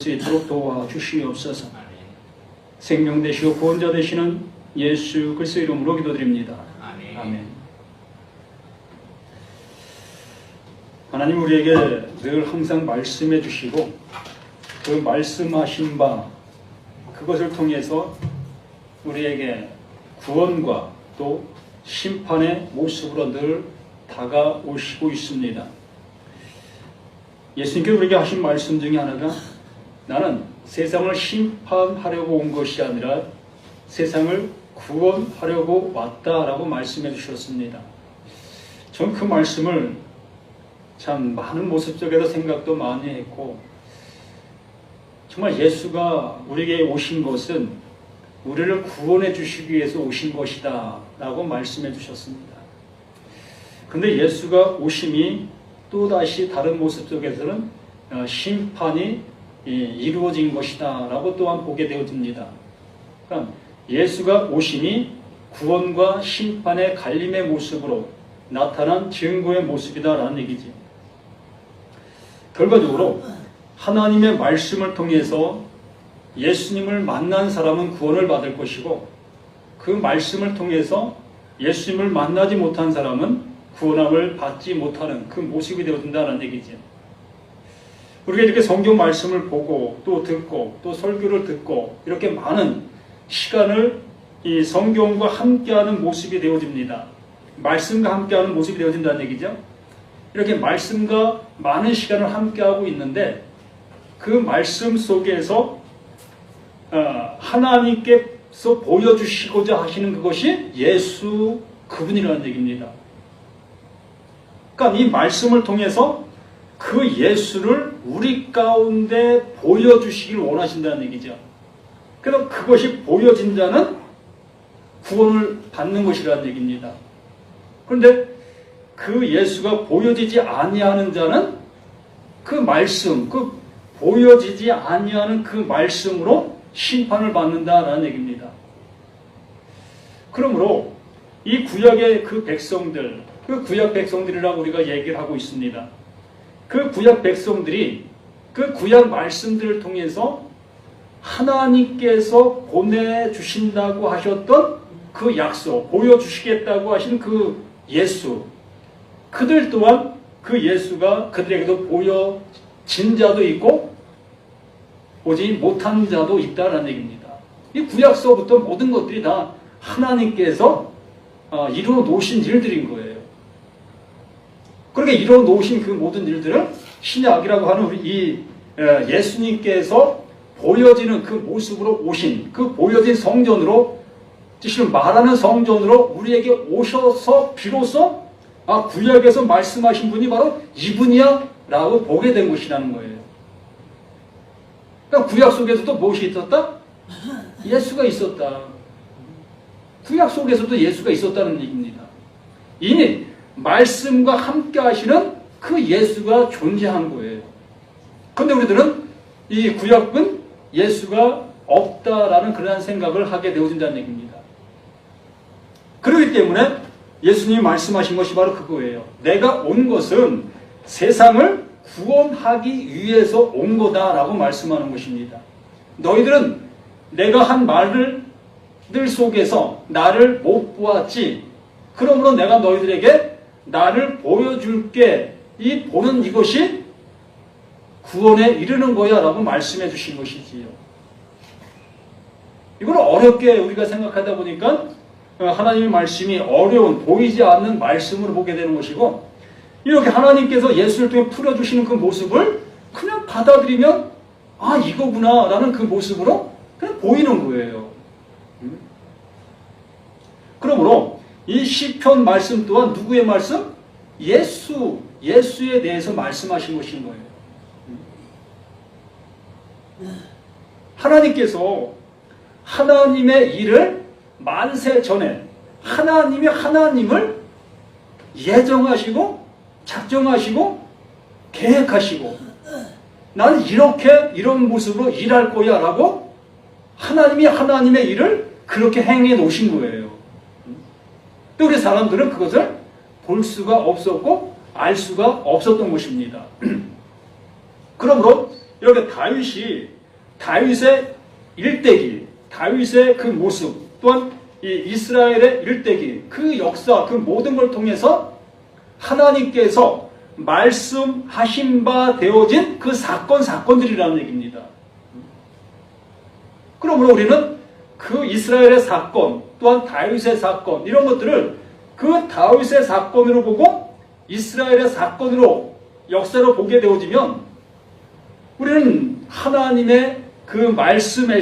수 있도록 도와주시옵소서. 생명 되시고 구원자 되시는 예수 그리스도의 이름으로 기도드립니다. 아멘. 하나님 우리에게 늘 항상 말씀해 주시고 그 말씀하신 바 그것을 통해서 우리에게 구원과 또 심판의 모습으로 늘 다가오시고 있습니다. 예수님께서 우리에게 하신 말씀 중에 하나가 나는 세상을 심판하려고 온 것이 아니라 세상을 구원하려고 왔다라고 말씀해 주셨습니다. 전 그 말씀을 참 많은 모습 속에서 생각도 많이 했고 정말 예수가 우리에게 오신 것은 우리를 구원해 주시기 위해서 오신 것이다 라고 말씀해 주셨습니다. 그런데 예수가 오심이 또다시 다른 모습 속에서는 심판이 이루어진 것이다 라고 또한 보게 되어집니다. 그러니까 예수가 오심이 구원과 심판의 갈림의 모습으로 나타난 증거의 모습이다 라는 얘기지. 결과적으로 하나님의 말씀을 통해서 예수님을 만난 사람은 구원을 받을 것이고 그 말씀을 통해서 예수님을 만나지 못한 사람은 구원함을 받지 못하는 그 모습이 되어진다는 얘기죠. 우리가 이렇게 성경 말씀을 보고 또 듣고 또 설교를 듣고 이렇게 많은 시간을 이 성경과 함께하는 모습이 되어집니다. 말씀과 함께하는 모습이 되어진다는 얘기죠. 이렇게 말씀과 많은 시간을 함께하고 있는데 그 말씀 속에서 하나님께서 보여주시고자 하시는 그것이 예수 그분이라는 얘기입니다. 그러니까 이 말씀을 통해서 그 예수를 우리 가운데 보여주시길 원하신다는 얘기죠. 그래서 그것이 보여진 자는 구원을 받는 것이라는 얘기입니다. 그런데 그 예수가 보여지지 아니하는 자는 그 말씀, 그 보여지지 아니하는 그 말씀으로 심판을 받는다라는 얘기입니다. 그러므로 이 구약의 그 백성들, 그 구약 백성들이라고 우리가 얘기를 하고 있습니다. 그 구약 백성들이 그 구약 말씀들을 통해서 하나님께서 보내주신다고 하셨던 그 약속, 보여주시겠다고 하신 그 예수, 그들 또한 그 예수가 그들에게도 보여진 자도 있고 보지 못한 자도 있다라는 얘기입니다. 이 구약서부터 모든 것들이 다 하나님께서 이루어 놓으신 일들인 거예요. 그렇게 이루어 놓으신 그 모든 일들을 신약이라고 하는 우리 이 예수님께서 보여지는 그 모습으로 오신 그 보여진 성전으로 지금 말하는 성전으로 우리에게 오셔서 비로소 구약에서 말씀하신 분이 바로 이분이야 라고 보게 된 것이라는 거예요. 그러니까 구약 속에서도 무엇이 있었다? 예수가 있었다. 구약 속에서도 예수가 있었다는 얘기입니다. 이미 말씀과 함께 하시는 그 예수가 존재한 거예요. 그런데 우리들은 이 구약은 예수가 없다라는 그러한 생각을 하게 되어진다는 얘기입니다. 그렇기 때문에 예수님이 말씀하신 것이 바로 그거예요. 내가 온 것은 세상을 구원하기 위해서 온 거다라고 말씀하는 것입니다. 너희들은 내가 한 말들 속에서 나를 못 보았지. 그러므로 내가 너희들에게 나를 보여줄게. 이 보는 이것이 구원에 이르는 거야 라고 말씀해 주신 것이지요. 이걸 어렵게 우리가 생각하다 보니까 하나님의 말씀이 어려운 보이지 않는 말씀으로 보게 되는 것이고 이렇게 하나님께서 예수를 통해 풀어주시는 그 모습을 그냥 받아들이면 이거구나 라는 그 모습으로 그냥 보이는 거예요. 그러므로 이 시편 말씀 또한 누구의 말씀? 예수에 대해서 말씀하신 것인 거예요. 하나님께서 하나님의 일을 만세 전에 하나님이 하나님을 예정하시고 작정하시고 계획하시고 나는 이런 모습으로 일할 거야 라고 하나님이 하나님의 일을 그렇게 행해 놓으신 거예요. 또 우리 사람들은 그것을 볼 수가 없었고 알 수가 없었던 것입니다. 그러므로 이렇게 다윗이 다윗의 일대기, 다윗의 그 모습, 또한 이 이스라엘의 일대기, 그 역사, 그 모든 걸 통해서 하나님께서 말씀하신 바 되어진 그 사건들이라는 얘기입니다. 그러므로 우리는 그 이스라엘의 사건, 또한 다윗의 사건, 이런 것들을 그 다윗의 사건으로 보고 이스라엘의 사건으로, 역사로 보게 되어지면 우리는 하나님의 그 말씀해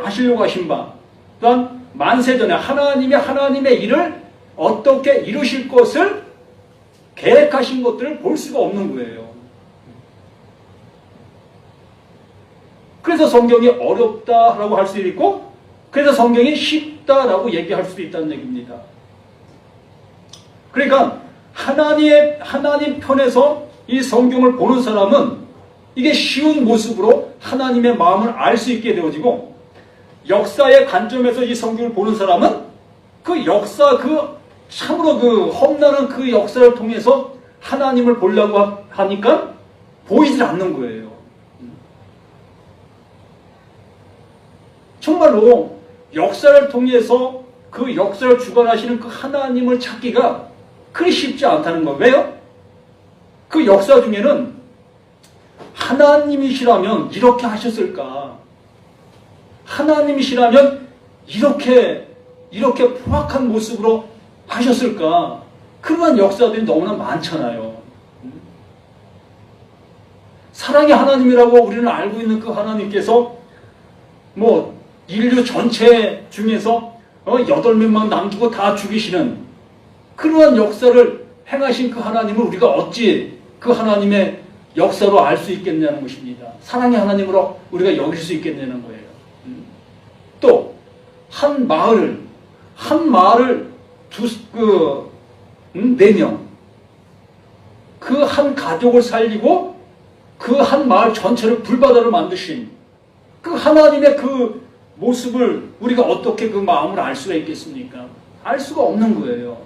하시려고 하신 바, 또한 만세전에 하나님의 일을 어떻게 이루실 것을 계획하신 것들을 볼 수가 없는 거예요. 그래서 성경이 어렵다라고 할 수도 있고, 그래서 성경이 쉽다라고 얘기할 수도 있다는 얘기입니다. 그러니까 하나님 편에서 이 성경을 보는 사람은 이게 쉬운 모습으로 하나님의 마음을 알 수 있게 되어지고, 역사의 관점에서 이 성경을 보는 사람은 그 역사, 참으로 험난한 그 역사를 통해서 하나님을 보려고 하니까 보이질 않는 거예요. 정말로 역사를 통해서 그 역사를 주관하시는 그 하나님을 찾기가 그리 쉽지 않다는 거예요. 왜요? 그 역사 중에는 하나님이시라면 이렇게 하셨을까? 하나님이시라면 이렇게 포악한 모습으로 하셨을까? 그러한 역사들이 너무나 많잖아요. 사랑의 하나님이라고 우리는 알고 있는 그 하나님께서 인류 전체 중에서 8명만 남기고 다 죽이시는 그러한 역사를 행하신 그 하나님을 우리가 어찌 그 하나님의 역사로 알 수 있겠냐는 것입니다. 사랑의 하나님으로 우리가 여길 수 있겠냐는 거예요. 또 한 마을을 4명, 그 한 가족을 살리고 그 한 마을 전체를 불바다로 만드신 그 하나님의 그 모습을 우리가 어떻게 그 마음을 알 수가 있겠습니까? 알 수가 없는 거예요.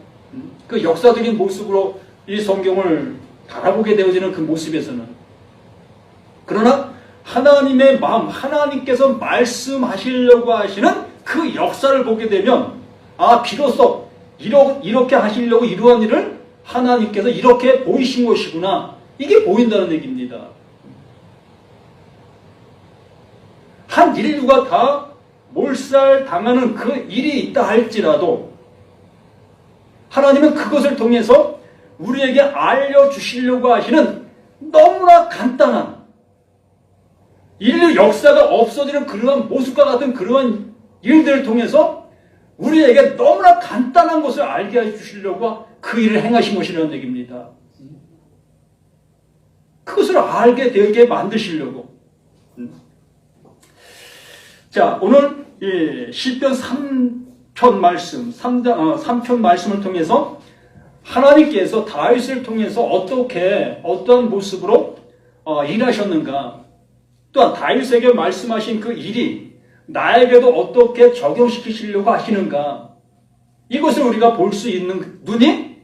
그 역사적인 모습으로 이 성경을 바라보게 되어지는 그 모습에서는. 그러나 하나님의 마음, 하나님께서 말씀하시려고 하시는 그 역사를 보게 되면, 비로소 이렇게 하시려고 이러한 일을 하나님께서 이렇게 보이신 것이구나, 이게 보인다는 얘기입니다. 한 인류가 다 몰살당하는 그 일이 있다 할지라도 하나님은 그것을 통해서 우리에게 알려주시려고 하시는 너무나 간단한, 인류 역사가 없어지는 그러한 모습과 같은 그러한 일들을 통해서 우리에게 너무나 간단한 것을 알게 해주시려고 그 일을 행하신 것이라는 얘기입니다. 그것을 알게 되게 만드시려고. 자, 오늘 이 시편 3편 말씀, 3편 말씀을 통해서 하나님께서 다윗을 통해서 어떠한 모습으로 일하셨는가, 또한 다윗에게 말씀하신 그 일이 나에게도 어떻게 적용시키시려고 하시는가, 이것을 우리가 볼 수 있는 눈이,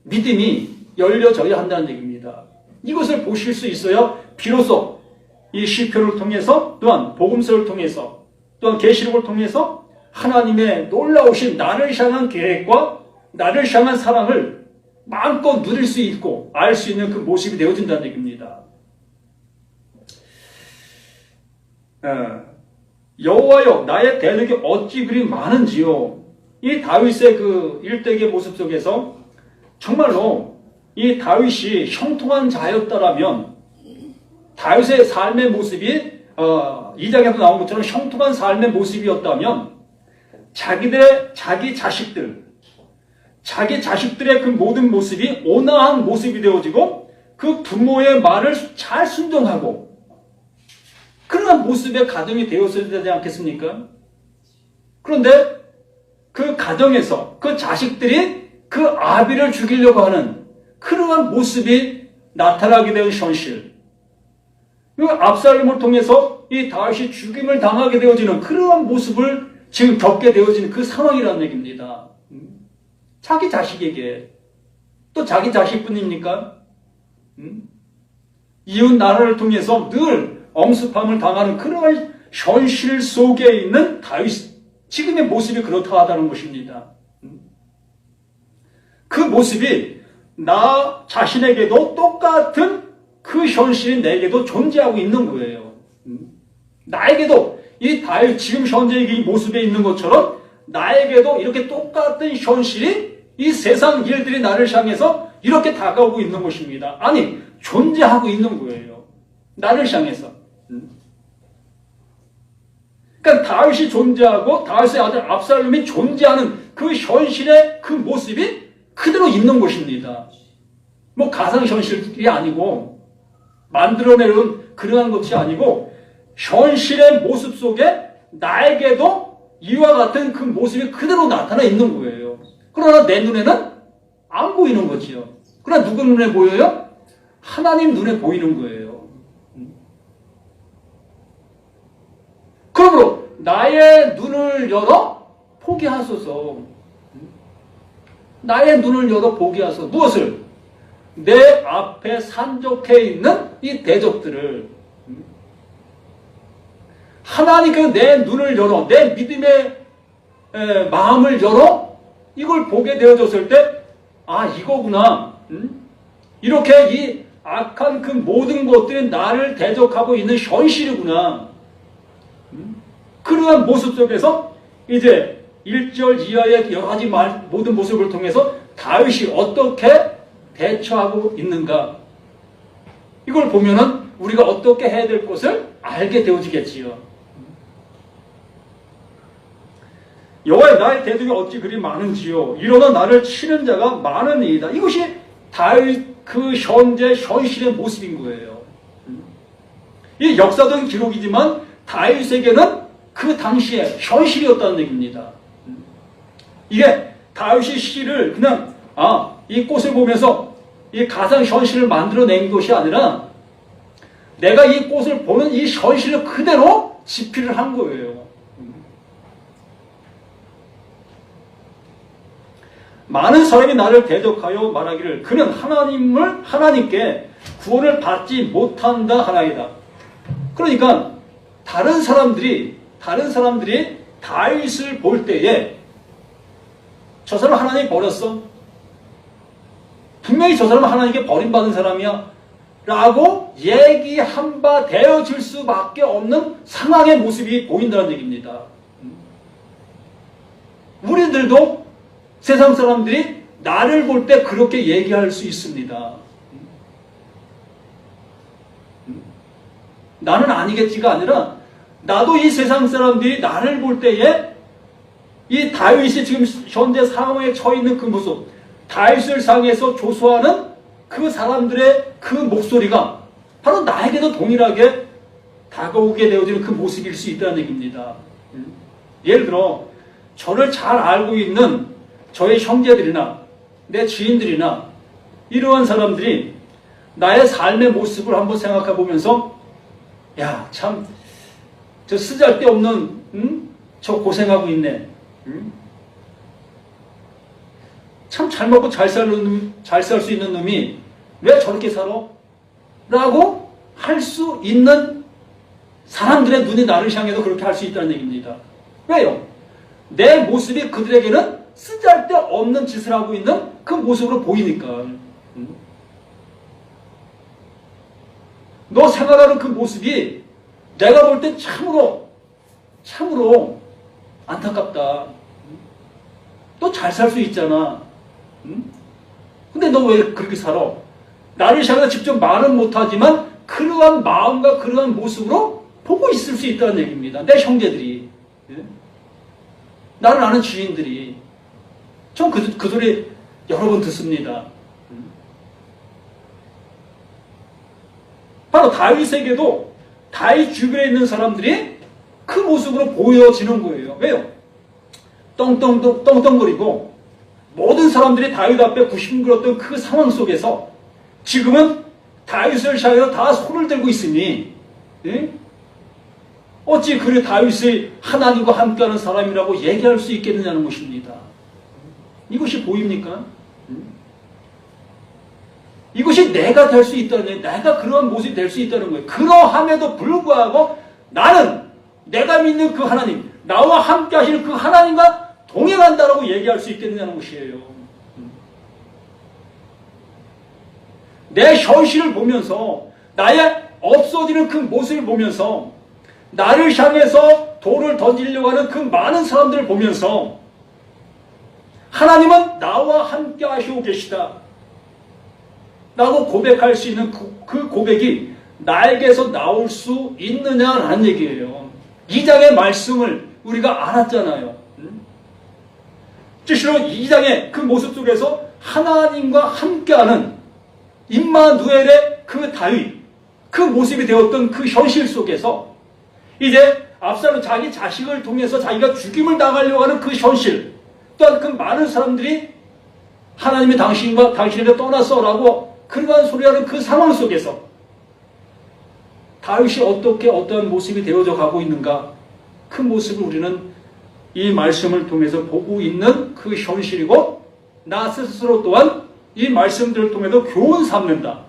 믿음이 열려져야 한다는 얘기입니다. 이것을 보실 수 있어야 비로소 이 시편을 통해서, 또한 복음서를 통해서, 또한 계시록을 통해서 하나님의 놀라우신 나를 향한 계획과 나를 향한 사랑을 마음껏 누릴 수 있고 알 수 있는 그 모습이 되어진다는 얘기입니다. 여호와여, 나의 대적이 어찌 그리 많은지요. 이 다윗의 그 일대기의 모습 속에서 정말로 이 다윗이 형통한 자였다라면, 다윗의 삶의 모습이 2장에도 나온 것처럼 형통한 삶의 모습이었다면, 자기 자식들의 그 모든 모습이 온화한 모습이 되어지고 그 부모의 말을 잘 순종하고 그러한 모습의 가정이 되었어야 되지 않겠습니까? 그런데 그 가정에서 그 자식들이 그 아비를 죽이려고 하는 그러한 모습이 나타나게 된 현실, 그 압살롬을 통해서 이 다윗이 죽임을 당하게 되어지는 그러한 모습을 지금 겪게 되어지는 그 상황이라는 얘기입니다. 자기 자식에게, 또 자기 자식뿐입니까? 이웃 나라를 통해서 늘 엄습함을 당하는 그러한 현실 속에 있는 다윗 지금의 모습이 그렇다하다는 것입니다. 그 모습이 나 자신에게도 똑같은 그 현실이 내게도 존재하고 있는 거예요. 나에게도 이 다윗 지금 현재 이 모습에 있는 것처럼 나에게도 이렇게 똑같은 현실이 이 세상 일들이 나를 향해서 이렇게 다가오고 있는 것입니다. 아니, 존재하고 있는 거예요. 나를 향해서. 그러니까 다윗이 존재하고 다윗의 아들 압살롬이 존재하는 그 현실의 그 모습이 그대로 있는 것입니다. 뭐 가상현실이 아니고 만들어내는 그러한 것이 아니고 현실의 모습 속에 나에게도 이와 같은 그 모습이 그대로 나타나 있는 거예요. 그러나 내 눈에는 안 보이는 거지요. 그러나 누구 눈에 보여요? 하나님 눈에 보이는 거예요. 그러므로 나의 눈을 열어 보게 하소서. 나의 눈을 열어 보게 하소서. 무엇을? 내 앞에 산적해 있는 이 대적들을. 하나님께서 내 눈을 열어, 내 믿음의 마음을 열어 이걸 보게 되어졌을 때, 아, 이거구나. 이렇게 이 악한 그 모든 것들이 나를 대적하고 있는 현실이구나. 그러한 모습 속에서 이제 1절 이하의 여러 가지 모든 모습을 통해서 다윗이 어떻게 대처하고 있는가. 이걸 보면은 우리가 어떻게 해야 될 것을 알게 되어지겠지요. 여호와의 나의 대적이 어찌 그리 많은지요. 일어나 나를 치는 자가 많으니이다. 이것이 다윗 그 현재 현실의 모습인 거예요. 이 역사적인 기록이지만 다윗에게는 그 당시에 현실이었다는 얘기입니다. 이게 다윗이 시를 그냥 이 꽃을 보면서 이 가상 현실을 만들어낸 것이 아니라 내가 이 꽃을 보는 이 현실을 그대로 집필을 한 거예요. 많은 사람이 나를 대적하여 말하기를 그는 하나님께 구원을 받지 못한다 하나이다. 그러니까 다른 사람들이 다윗을 볼 때에 저 사람 하나님 버렸어. 분명히 저 사람은 하나님께 버림받은 사람이야. 라고 얘기한 바 되어질 수밖에 없는 상황의 모습이 보인다는 얘기입니다. 우리들도 세상 사람들이 나를 볼 때 그렇게 얘기할 수 있습니다. 나는 아니겠지가 아니라 나도 이 세상 사람들이 나를 볼 때에 이 다윗이 지금 현재 상황에 처해 있는 그 모습, 다윗을 향해서 조소하는 그 사람들의 그 목소리가 바로 나에게도 동일하게 다가오게 되어지는 그 모습일 수 있다는 얘기입니다. 예를 들어 저를 잘 알고 있는 저의 형제들이나 내 지인들이나 이러한 사람들이 나의 삶의 모습을 한번 생각해 보면서 야, 참 저 쓰잘데없는 저 고생하고 있네. 참 잘 먹고 잘 살 수 있는 놈이 왜 저렇게 살아? 라고 할 수 있는 사람들의 눈이 나를 향해서 그렇게 할 수 있다는 얘기입니다. 왜요? 내 모습이 그들에게는 쓰잘데없는 짓을 하고 있는 그 모습으로 보이니까. 너 생활하는 그 모습이 내가 볼 땐 참으로 안타깝다. 너 잘 살 수 있잖아. 근데 너 왜 그렇게 살아? 나를 향해서 직접 말은 못하지만 그러한 마음과 그러한 모습으로 보고 있을 수 있다는 얘기입니다. 내 형제들이. 나를 아는 지인들이. 전 그 소리 여러 번 듣습니다. 바로 다윗에게도 다윗 주변에 있는 사람들이 그 모습으로 보여지는 거예요. 왜요? 떵떵거리고 모든 사람들이 다윗 앞에 굽신거렸던 그 상황 속에서 지금은 다윗을 향해서 다 손을 들고 있으니 어찌 그래 다윗이 하나님과 함께하는 사람이라고 얘기할 수 있겠느냐는 것입니다. 이것이 보입니까? 이것이 내가 될 수 있다는 거예요. 내가 그런 모습이 될 수 있다는 거예요. 그러함에도 불구하고 나는 내가 믿는 그 하나님, 나와 함께 하시는 그 하나님과 동행한다라고 얘기할 수 있겠느냐는 것이에요. 내 현실을 보면서, 나의 없어지는 그 모습을 보면서, 나를 향해서 돌을 던지려고 하는 그 많은 사람들을 보면서 하나님은 나와 함께 하시고 계시다 라고 고백할 수 있는 그 고백이 나에게서 나올 수 있느냐라는 얘기예요. 이 장의 말씀을 우리가 알았잖아요. 실제로 이 장의 그 모습 속에서 하나님과 함께하는 임마누엘의 그 다윗, 그 모습이 되었던 그 현실 속에서 이제 압살롬 자기 자식을 통해서 자기가 죽임을 당하려고 하는 그 현실, 또한 그 많은 사람들이 하나님이 당신에게 떠났어라고 그러한 소리하는 그 상황 속에서 다윗이 어떻게 어떠한 모습이 되어져 가고 있는가, 그 모습을 우리는 이 말씀을 통해서 보고 있는 그 현실이고, 나 스스로 또한 이 말씀들을 통해서 교훈 삼는다.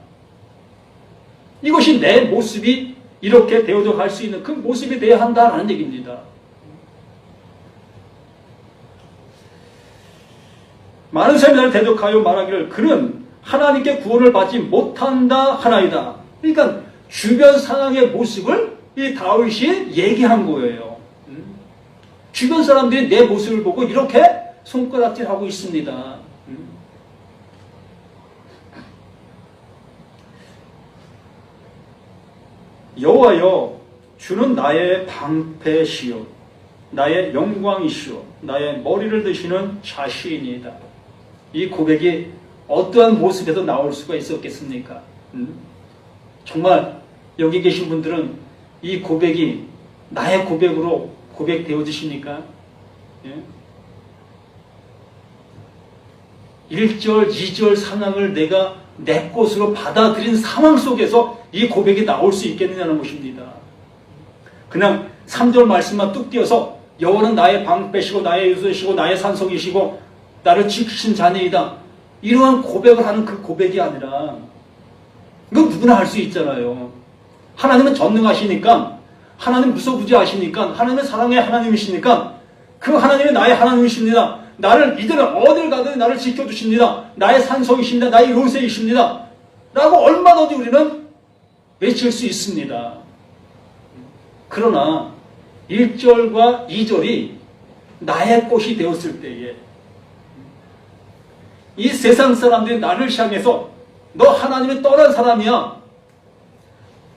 이것이 내 모습이 이렇게 되어져 갈 수 있는 그 모습이 되어야 한다라는 얘기입니다. 많은 사람이 나를 대적하여 말하기를 그는 하나님께 구원을 받지 못한다 하나이다. 그러니까 주변 상황의 모습을 이 다윗이 얘기한 거예요. 주변 사람들이 내 모습을 보고 이렇게 손가락질하고 있습니다. 여호와여, 주는 나의 방패시요 나의 영광이시요 나의 머리를 드시는 자신이다. 이 고백이 어떠한 모습에서 나올 수가 있었겠습니까? 정말 여기 계신 분들은 이 고백이 나의 고백으로 고백되어지십니까? 예? 1절, 2절 상황을 내가 내 것으로 받아들인 상황 속에서 이 고백이 나올 수 있겠느냐는 것입니다. 그냥 3절 말씀만 뚝 띄어서 여호와는 나의 방패시고 나의 요새시고 나의 산성이시고 나를 지키신 자녀이다, 이러한 고백을 하는 그 고백이 아니라, 이건 누구나 할 수 있잖아요. 하나님은 전능하시니까, 하나님 무소부지하시니까, 하나님은 사랑의 하나님이시니까 그 하나님이 나의 하나님이십니다. 나를 이제는 어딜 가든 나를 지켜주십니다. 나의 산성이십니다. 나의 요새이십니다. 라고 얼마든지 우리는 외칠 수 있습니다. 그러나 1절과 2절이 나의 것이 되었을 때에 이 세상 사람들이 나를 향해서 너 하나님이 떠난 사람이야,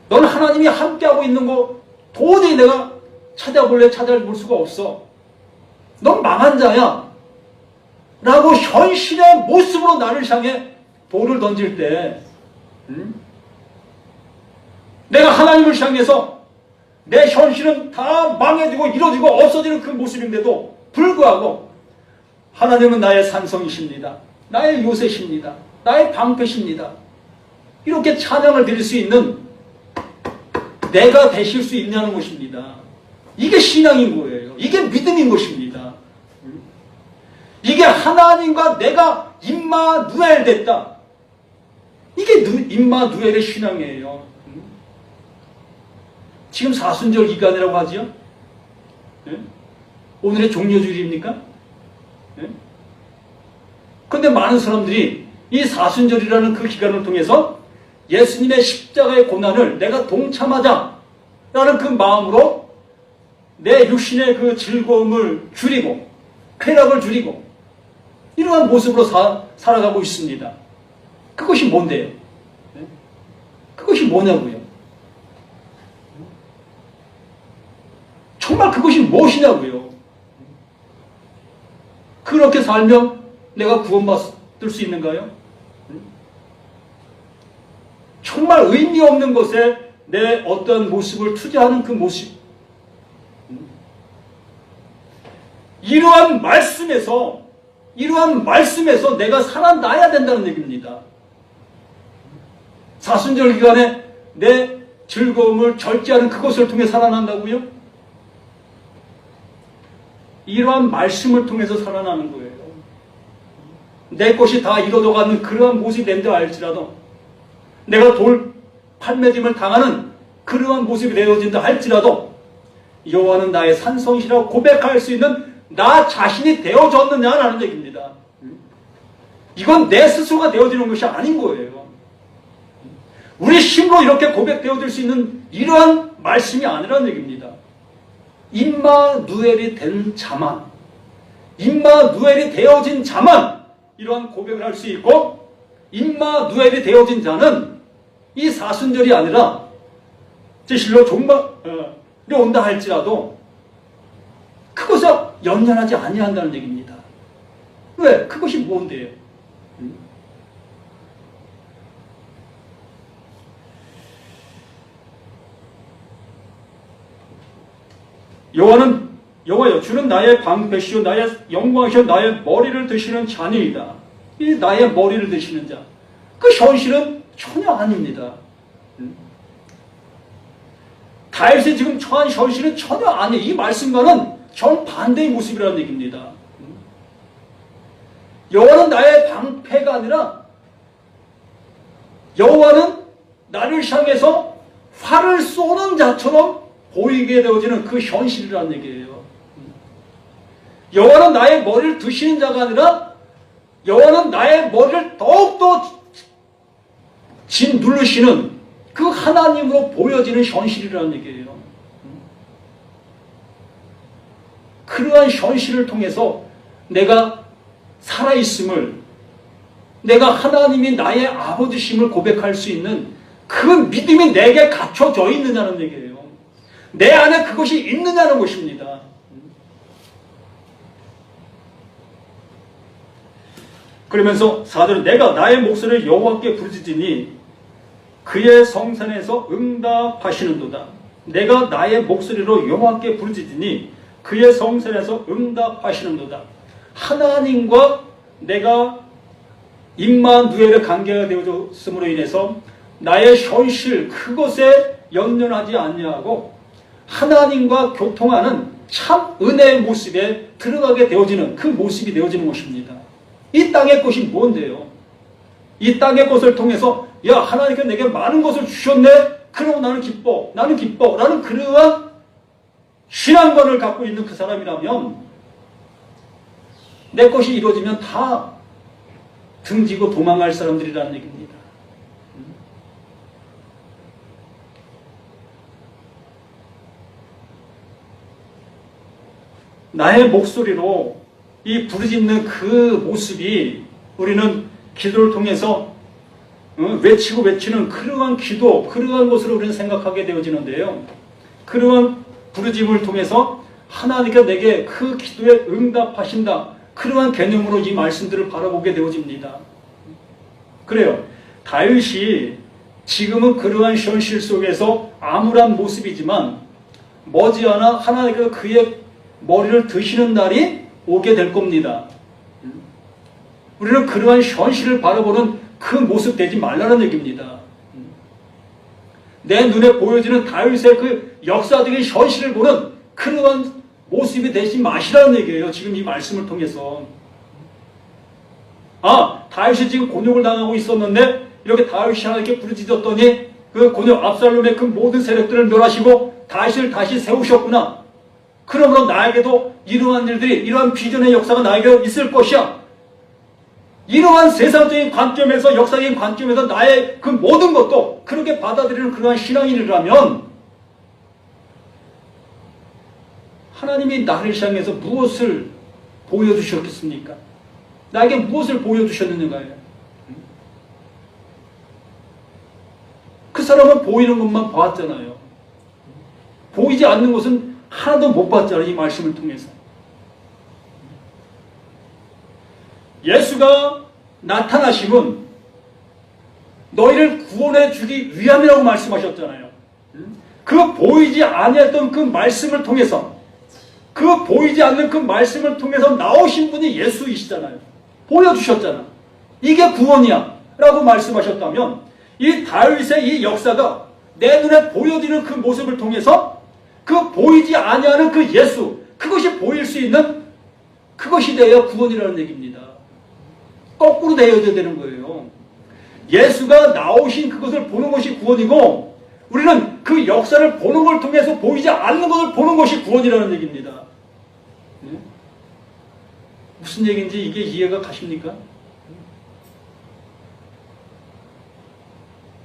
너는 하나님이 함께하고 있는 거 도저히 내가 찾아볼 수가 없어, 넌 망한 자야 라고 현실의 모습으로 나를 향해 돌을 던질 때, 내가 하나님을 향해서 내 현실은 다 망해지고 이루어지고 없어지는 그 모습인데도 불구하고 하나님은 나의 산성이십니다, 나의 요새십니다, 나의 방패십니다, 이렇게 찬양을 드릴 수 있는 내가 되실 수 있냐는 것입니다. 이게 신앙인 거예요. 이게 믿음인 것입니다. 이게 하나님과 내가 임마누엘 됐다, 이게 임마누엘의 신앙이에요. 지금 사순절 기간이라고 하죠. 오늘의 종료주일입니까? 그런데 많은 사람들이 이 사순절이라는 그 기간을 통해서 예수님의 십자가의 고난을 내가 동참하자 라는 그 마음으로 내 육신의 그 즐거움을 줄이고 쾌락을 줄이고 이러한 모습으로 살아가고 있습니다. 그것이 뭔데요? 그것이 뭐냐고요? 정말 그것이 무엇이냐고요? 그렇게 살면 내가 구원받을 수 있는가요? 정말 의미 없는 것에 내 어떤 모습을 투자하는 그 모습, 이러한 말씀에서 내가 살아나야 된다는 얘기입니다. 사순절 기간에 내 즐거움을 절제하는 그것을 통해 살아난다고요? 이러한 말씀을 통해서 살아나는 거예요. 내 것이 다 이루어져가는 그러한 모습이 된다 할지라도, 내가 돌 판매짐을 당하는 그러한 모습이 되어진다 할지라도, 여호와는 나의 산성이시라고 고백할 수 있는 나 자신이 되어졌느냐라는 얘기입니다. 이건 내 스스로가 되어지는 것이 아닌 거예요. 우리 힘으로 이렇게 고백되어질 수 있는 이러한 말씀이 아니라는 얘기입니다. 임마누엘이 된 자만, 임마누엘이 되어진 자만 이러한 고백을 할 수 있고, 임마누엘이 되어진 자는 이 사순절이 아니라 실로 종말이 온다 할지라도 그것을 연연하지 아니한다는 얘기입니다. 왜? 그것이 뭔데요? 여호와여, 주는 나의 방패시요 나의 영광이시요 나의 머리를 드시는 자니이다. 이 나의 머리를 드시는 자, 그 현실은 전혀 아닙니다. 다윗이 지금 처한 현실은 전혀 아니에요. 이 말씀과는 정반대의 모습이라는 얘기입니다. 여호와는 나의 방패가 아니라 여호와는 나를 향해서 활을 쏘는 자처럼 보이게 되어지는 그 현실이라는 얘기예요. 여호와는 나의 머리를 드시는 자가 아니라 여호와는 나의 머리를 더욱더 짓누르시는 그 하나님으로 보여지는 현실이라는 얘기예요. 그러한 현실을 통해서 내가 살아있음을, 내가 하나님이 나의 아버지심을 고백할 수 있는 그 믿음이 내게 갖춰져 있느냐는 얘기예요. 내 안에 그것이 있느냐는 것입니다. 그러면서 4절은 내가 나의 목소리를 여호와께 부르짖으니 그의 성산에서 응답하시는도다. 내가 나의 목소리로 여호와께 부르짖으니 그의 성산에서 응답하시는도다. 하나님과 내가 임마누엘의 관계가 되어졌음으로 인해서 나의 현실 그것에 연연하지 아니하고 하나님과 교통하는 참 은혜의 모습에 들어가게 되어지는 그 모습이 되어지는 것입니다. 이 땅의 것이 뭔데요? 이 땅의 것을 통해서 야, 하나님께서 내게 많은 것을 주셨네? 그럼 나는 기뻐, 나는 기뻐 라는 그러한 신앙관을 갖고 있는 그 사람이라면 내 것이 이루어지면 다 등지고 도망갈 사람들이라는 얘기입니다. 나의 목소리로 이 부르짖는 그 모습이 우리는 기도를 통해서 외치고 외치는 그러한 기도, 그러한 것을 우리는 생각하게 되어지는데요. 그러한 부르짖음을 통해서 하나님께서 내게 그 기도에 응답하신다. 그러한 개념으로 이 말씀들을 바라보게 되어집니다. 그래요. 다윗이 지금은 그러한 현실 속에서 암울한 모습이지만 머지않아 하나님께서 그의 머리를 드시는 날이 오게 될 겁니다. 우리는 그러한 현실을 바라보는 그 모습 되지 말라는 얘기입니다. 내 눈에 보여지는 다윗의 그 역사적인 현실을 보는 그러한 모습이 되지 마시라는 얘기예요. 지금 이 말씀을 통해서. 아, 다윗이 지금 곤욕을 당하고 있었는데 이렇게 다윗이 하나님께 부르짖었더니 그 곤욕 압살롬의 그 모든 세력들을 멸하시고 다윗을 다시 세우셨구나. 그러므로 나에게도 이러한 일들이, 이러한 비전의 역사가 나에게 있을 것이야. 이러한 세상적인 관점에서, 역사적인 관점에서 나의 그 모든 것도 그렇게 받아들이는 그러한 신앙인이라면 하나님이 나를 향해서 무엇을 보여주셨겠습니까? 나에게 무엇을 보여주셨는가요? 그 사람은 보이는 것만 봤잖아요. 보이지 않는 것은 하나도 못 봤잖아요. 이 말씀을 통해서. 예수가 나타나심은 너희를 구원해 주기 위함이라고 말씀하셨잖아요. 그 보이지 아니했던 그 말씀을 통해서, 그 보이지 않는 그 말씀을 통해서 나오신 분이 예수이시잖아요. 보여주셨잖아. 이게 구원이야 라고 말씀하셨다면 이 다윗의 이 역사가 내 눈에 보여지는 그 모습을 통해서 그 보이지 아니하는 그 예수, 그것이 보일 수 있는 그것이 되어야 구원이라는 얘기입니다. 거꾸로 되어야 되는 거예요. 예수가 나오신 그것을 보는 것이 구원이고 우리는 그 역사를 보는 걸 통해서 보이지 않는 것을 보는 것이 구원이라는 얘기입니다. 네? 무슨 얘기인지 이게 이해가 가십니까?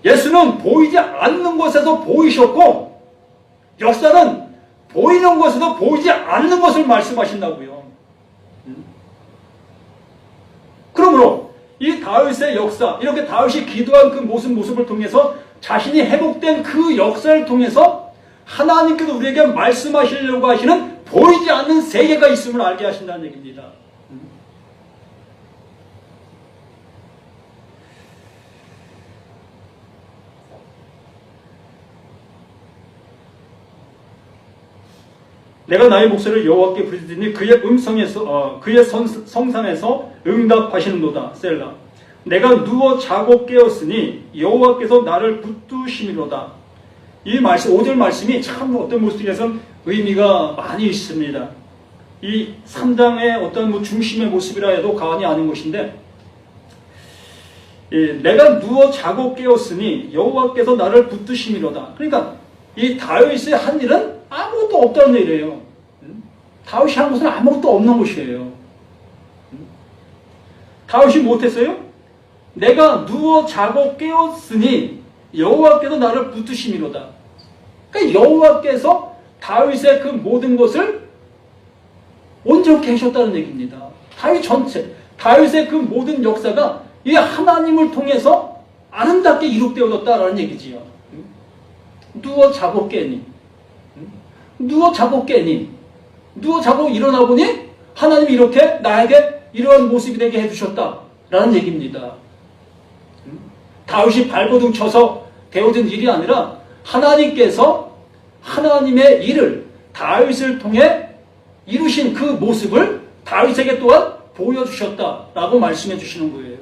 예수는 보이지 않는 곳에서 보이셨고 역사는 보이는 곳에서 보이지 않는 것을 말씀하신다고요. 그러므로 이 다윗의 역사, 이렇게 다윗이 기도한 그 모습을 통해서 자신이 회복된 그 역사를 통해서 하나님께서 우리에게 말씀하시려고 하시는 보이지 않는 세계가 있음을 알게 하신다는 얘기입니다. 내가 나의 목소리를 여호와께 부르짖으니 그의 음성에서 그의 성산에서 응답하시는도다. 셀라. 내가 누워 자고 깨었으니 여호와께서 나를 붙드심이로다. 이 말씀 5절 말씀이 참 어떤 모습에서는 의미가 많이 있습니다. 이 3장의 어떤 중심의 모습이라 해도 과언이 아닌 것인데 내가 누워 자고 깨었으니 여호와께서 나를 붙드심이로다. 그러니까 이 다윗의 한 일은 아무것도 없다는 일이에요. 다윗이 한 것은 아무것도 없는 것이에요. 다윗이 못했어요? 내가 누워 자고 깨었으니 여호와께서 나를 붙드심이로다. 그러니까 여호와께서 다윗의 그 모든 것을 온전케 하셨다는 얘기입니다. 다윗 전체, 다윗의 그 모든 역사가 이 하나님을 통해서 아름답게 이룩되어졌다라는 얘기지요. 누워 자고 깨니, 누워 자고 깨니, 누워 자고 일어나 보니 하나님이 이렇게 나에게 이러한 모습이 되게 해주셨다라는 얘기입니다. 다윗이 발버둥 쳐서 되어진 일이 아니라 하나님께서 하나님의 일을 다윗을 통해 이루신 그 모습을 다윗에게 또한 보여주셨다라고 말씀해 주시는 거예요.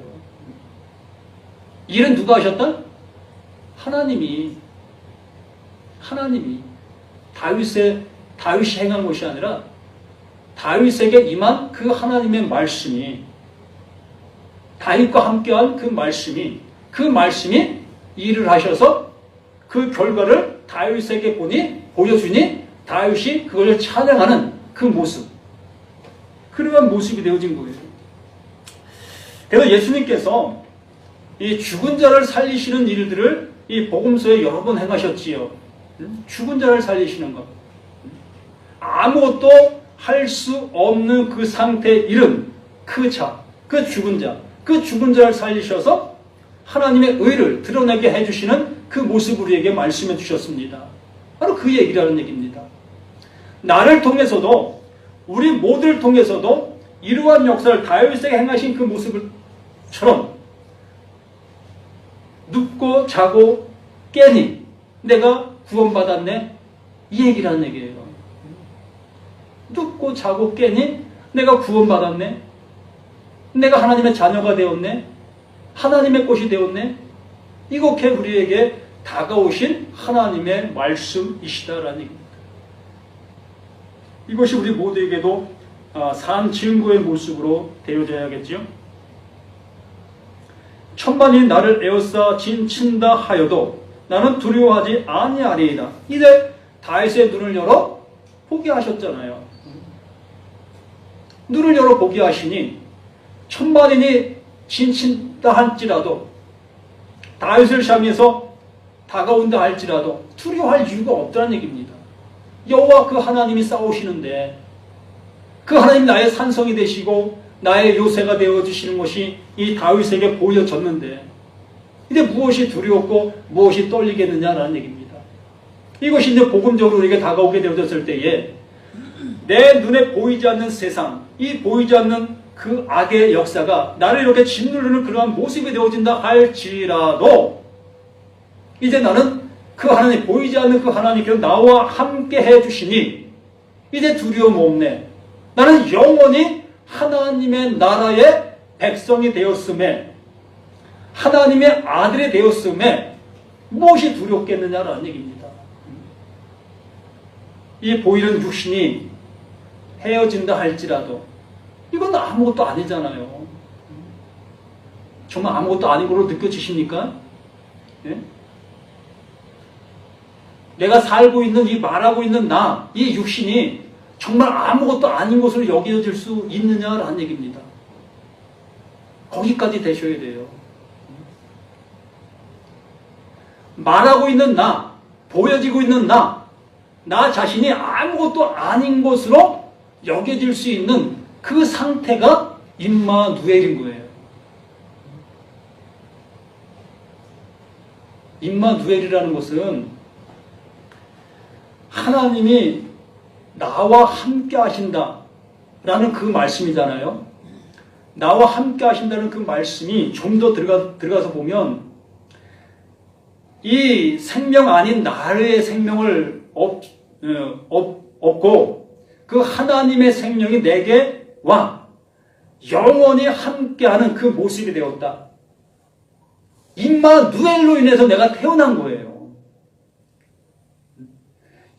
일은 누가 하셨다? 하나님이 다윗이 행한 것이 아니라 다윗에게 임한 그 하나님의 말씀이 다윗과 함께한 그 말씀이 일을 하셔서 그 결과를 다윗에게 보여주니 다윗이 그걸 찬양하는 그 모습, 그러한 모습이 되어진 거예요. 그래서 예수님께서 이 죽은 자를 살리시는 일들을 이 복음서에 여러 번 행하셨지요. 죽은 자를 살리시는 것, 아무것도 할 수 없는 그 상태에 이른 그 죽은 자를 살리셔서 하나님의 의를 드러나게 해주시는 그 모습을 우리에게 말씀해 주셨습니다. 바로 그 얘기라는 얘기입니다. 나를 통해서도 우리 모두를 통해서도 이러한 역사를 다윗에게 행하신 그 모습처럼 눕고 자고 깨니 내가 구원받았네, 이 얘기라는 얘기예요. 눕고 자고 깨니 내가 구원받았네, 내가 하나님의 자녀가 되었네, 하나님의 것이 되었네, 이렇게 우리에게 다가오신 하나님의 말씀이시다라는 얘기입니다. 이것이 우리 모두에게도 산 증거의 모습으로 되어져야겠죠. 천만이 나를 에워싸 진친다 하여도 나는 두려워하지 아니하리이다. 이제 다윗의 눈을 열어 보게 하셨잖아요. 눈을 열어 보게 하시니 천만인이 진친다 할지라도, 다윗을 향해서 다가온다 할지라도 두려워할 이유가 없다는 얘기입니다. 여호와 그 하나님이 싸우시는데 그 하나님 나의 산성이 되시고 나의 요새가 되어주시는 것이 이 다윗에게 보여졌는데 이제 무엇이 두려웠고 무엇이 떨리겠느냐라는 얘기입니다. 이것이 이제 복음적으로 우리에게 다가오게 되어졌을 때에 내 눈에 보이지 않는 세상, 이 보이지 않는 그 악의 역사가 나를 이렇게 짓누르는 그러한 모습이 되어진다 할지라도 이제 나는 그 하나님, 보이지 않는 그 하나님께서 나와 함께 해주시니 이제 두려움 없네. 나는 영원히 하나님의 나라의 백성이 되었음에, 하나님의 아들이 되었음에 무엇이 두렵겠느냐라는 얘기입니다. 이 보이는 육신이 헤어진다 할지라도 이건 아무것도 아니잖아요. 정말 아무것도 아닌 걸로 느껴지십니까? 예? 내가 살고 있는 이 말하고 있는 나, 이 육신이 정말 아무것도 아닌 것으로 여겨질 수 있느냐라는 얘기입니다. 거기까지 되셔야 돼요. 말하고 있는 나, 보여지고 있는 나 자신이 아무것도 아닌 것으로 여겨질 수 있는 그 상태가 임마누엘인 거예요. 임마누엘이라는 것은 하나님이 나와 함께 하신다라는 그 말씀이잖아요. 나와 함께 하신다는 그 말씀이 좀 더 들어가서 보면 이 생명 아닌 나의 생명을 얻고 그 하나님의 생명이 내게 와 영원히 함께하는 그 모습이 되었다. 임마누엘로 인해서 내가 태어난 거예요.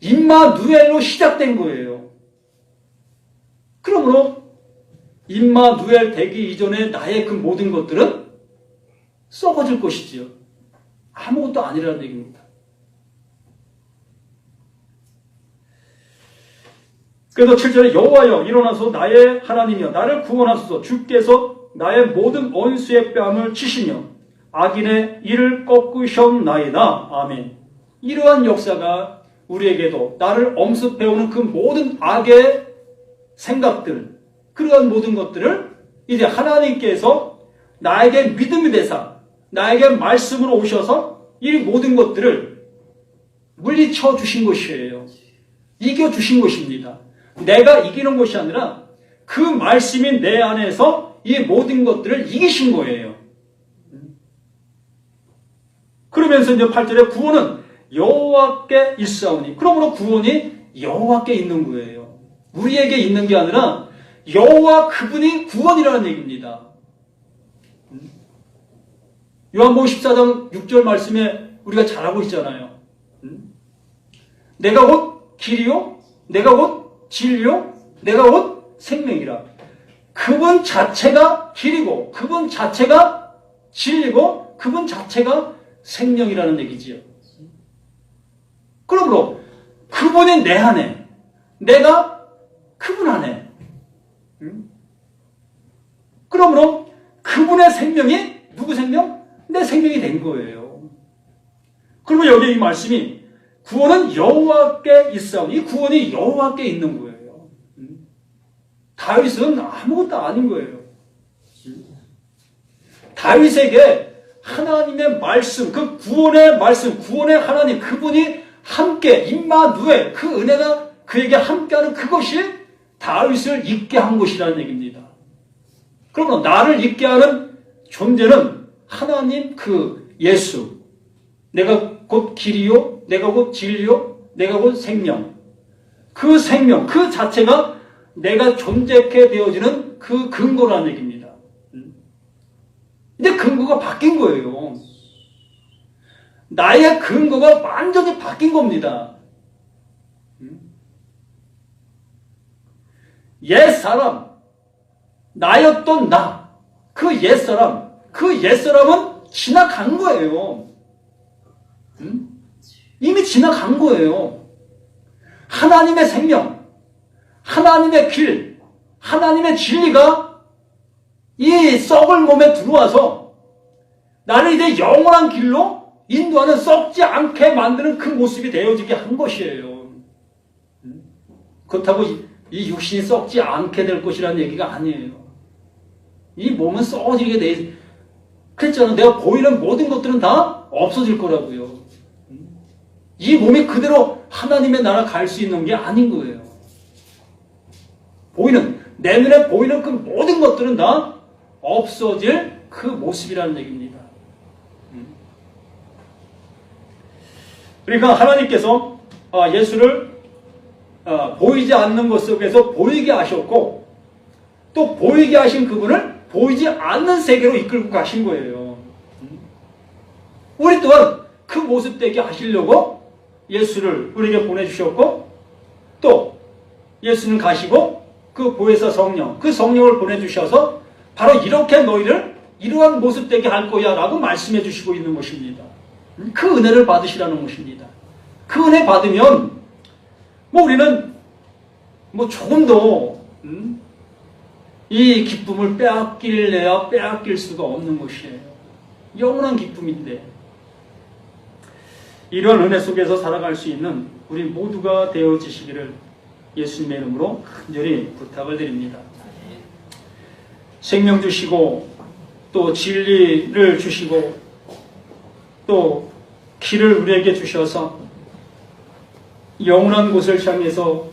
임마누엘로 시작된 거예요. 그러므로 임마누엘 되기 이전에 나의 그 모든 것들은 썩어질 것이지요. 아무것도 아니라는 얘기입니다. 그래서 7절에 여호와여 일어나서 나의 하나님이여 나를 구원하소서 주께서 나의 모든 원수의 뺨을 치시며 악인의 이를 꺾으셨나이다. 아멘. 이러한 역사가 우리에게도 나를 엄습해오는 그 모든 악의 생각들, 그러한 모든 것들을 이제 하나님께서 나에게 믿음이 되사 나에게 말씀으로 오셔서 이 모든 것들을 물리쳐 주신 것이에요. 이겨 주신 것입니다. 내가 이기는 것이 아니라 그 말씀이 내 안에서 이 모든 것들을 이기신 거예요. 그러면서 이제 8절에 구원은 여호와께 있사오니, 그러므로 구원이 여호와께 있는 거예요. 우리에게 있는 게 아니라 여호와 그분이 구원이라는 얘기입니다. 요한복음 14장 6절 말씀에 우리가 잘 알고 있잖아요. 내가 곧 길이요, 내가 곧 진리요, 내가 곧 생명이라. 그분 자체가 길이고 그분 자체가 진리고 그분 자체가 생명이라는 얘기지요. 그러므로 그분이 내 안에, 내가 그분 안에. 그러므로 그분의 생명이 누구 생명? 내 생명이 된 거예요. 그러면 여기 이 말씀이 구원은 여호와께 있사오니, 이 구원이 여호와께 있는 거예요. 다윗은 아무것도 아닌 거예요. 다윗에게 하나님의 말씀, 그 구원의 말씀, 구원의 하나님, 그분이 함께 임마누엘, 그 은혜가 그에게 함께하는 그것이 다윗을 있게 한 것이라는 얘기입니다. 그러므로 나를 있게 하는 존재는 하나님 그 예수, 내가 곧 길이요, 내가 곧 진리요, 내가 곧 생명. 그 생명, 그 자체가 내가 존재케 되어지는 그 근거라는 얘기입니다. 근데 근거가 바뀐 거예요. 나의 근거가 완전히 바뀐 겁니다. 옛사람, 나였던 나, 그 옛사람은 지나간 거예요. 이미 지나간 거예요. 하나님의 생명, 하나님의 길, 하나님의 진리가 이 썩을 몸에 들어와서 나를 이제 영원한 길로 인도하는, 썩지 않게 만드는 그 모습이 되어지게 한 것이에요. 그렇다고 이 육신이 썩지 않게 될 것이라는 얘기가 아니에요. 이 몸은 썩어지게 돼. 그랬잖아. 내가 보이는 모든 것들은 다 없어질 거라고요. 이 몸이 그대로 하나님의 나라 갈 수 있는 게 아닌 거예요. 내 눈에 보이는 그 모든 것들은 다 없어질 그 모습이라는 얘기입니다. 그러니까 하나님께서 예수를 보이지 않는 것 속에서 보이게 하셨고, 또 보이게 하신 그분을 보이지 않는 세계로 이끌고 가신 거예요. 우리 또한 그 모습 되게 하시려고 예수를 우리에게 보내주셨고, 또 예수는 가시고 그 보혜사 성령, 그 성령을 보내주셔서 바로 이렇게 너희를 이러한 모습 되게 할 거야 라고 말씀해 주시고 있는 것입니다. 그 은혜를 받으시라는 것입니다. 그 은혜 받으면 뭐 우리는 뭐 조금 더 이 기쁨을 빼앗길래야 빼앗길 수가 없는 것이에요. 영원한 기쁨인데 이런 은혜 속에서 살아갈 수 있는 우리 모두가 되어지시기를 예수님의 이름으로 간절히 부탁을 드립니다. 생명 주시고 또 진리를 주시고 또 길을 우리에게 주셔서 영원한 곳을 향해서